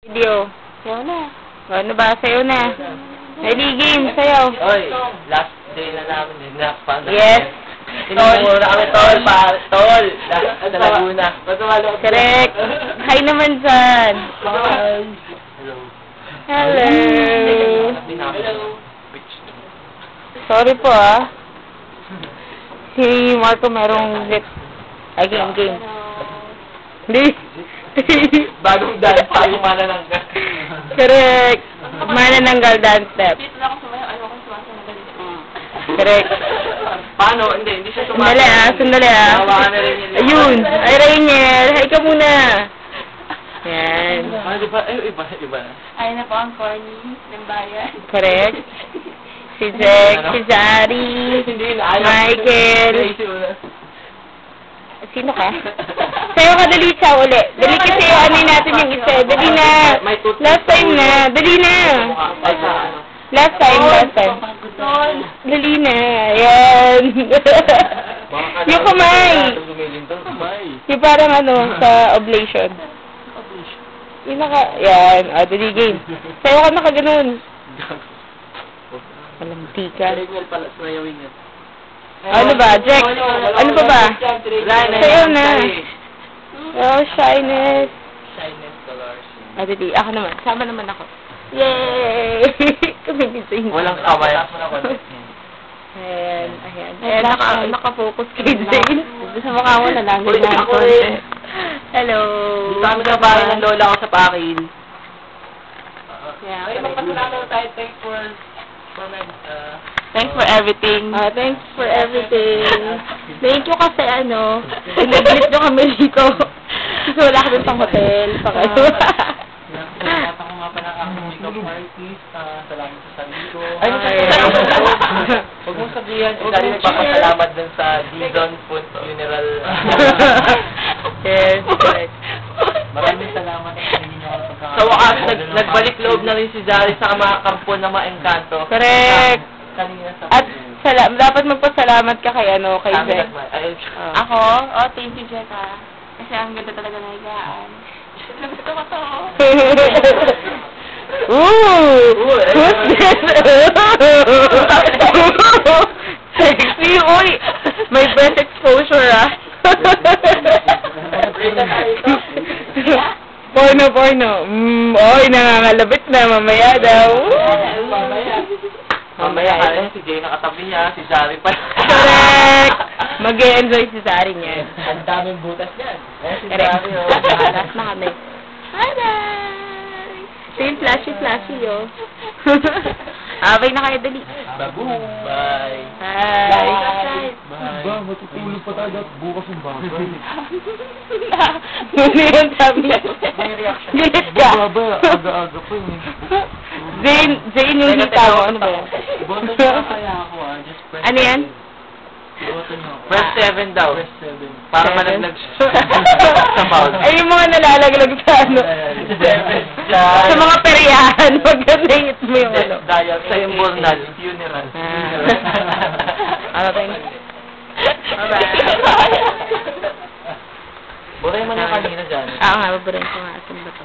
Video. Sayo na. Ano ba? Sayo na. Ready, game. Sayo. Oy, last day na namin din. Yes. Tinumura kami, tol. Tol. Sa Laguna. Correct. Hi naman dyan. Hi. Hello. Hello. Sorry po Si Marco merong lit. Ay, game. Hindi. Bagong dance tayo manananggal. Correct. Manananggal dance step. Dito na ako sumayo. Ayoko sumasayaw. Correct. Paano? Hindi siya Sandali Hawakan na rin yun. Ayun. Ay, Rainiel. Hi ka muna. Yan. Diba? Iba na. Ayun na po ang corny ng bayan. Correct. Si Jack, si Zari, Michael. Sino ka? Sayo ka, dali siya uli. Dali kasi ano natin yung isa. Dali na. Last time na. Dali na. Last time. Dali na. Ayan. Yung kamay. Yung parang sa oblation. Yung yan. Dali game. Sayo ka naka ganun. Alam, tika. Ano ba, Jack? Ano pa ba? Sayo na. Oh, shyness. Shyness colors. Dali. Ako naman. Sama naman ako. Yay! Kumigising. Walang kamay. Ayan. Naka-focus kay Jane. Sa mukha mo na lang. Hello. Dito kami sa bahay ng lola ko sa Pakil. Yeah, magpasalamat tayo. Thanks for everything. Thanks for everything. Thank you kasi pinag-meet nyo kami dito. Kasi wala kami pang hotel. Nakita ko nga pa ng aking makeup artist. Salamat sa sarili ko. Huwag mong sabihan. Dahil nagpapasalamat dun sa Dizon Food Funeral. Yes, correct. Maraming salamat sa inyo. Sa wakas, nagbalik loob na rin si Zari sa mga kampo na ma-engkanto. Correct. Kanina sa At dapat magpasalamat ka kay kay Zen. Ako? Thank you, Jeka. Kasi ang ganda talaga na higaan. Gusto ko to. Sexy, uy! May best exposure, Porno. Oy, nangangalabit na, mamaya daw. Mamaya kaya si Jay nakatabi niya, si Zari pa. Correct! Mag-e-enjoy si Zari niyan. Ang daming butas niyan. Si Correct. Zari, Last na kami. Bye-bye! Same flashy, Abay na kayo, dali. Baboom! Bye! Bye! Ba, matutulog pa tayo at bukas yung bagay. Ano yun sabi niya? May reaction. Gilit ka. Aga-aga pa yun. Zane yung hita mo. Ano ba yan? Boto niyo kaya ako just press Ano yan? 7. Boto niyo ako. Press 7 daw. Press 7. Para malaglag sa mouth. Ay, yung mga nalalaglag sa 7. Sa mga peryahan. Magandang mo yung Dial sa immortal. Funeral. Thanks. Buray mo na kanina dyan. Nga, babarin ko nga. Asan ba to?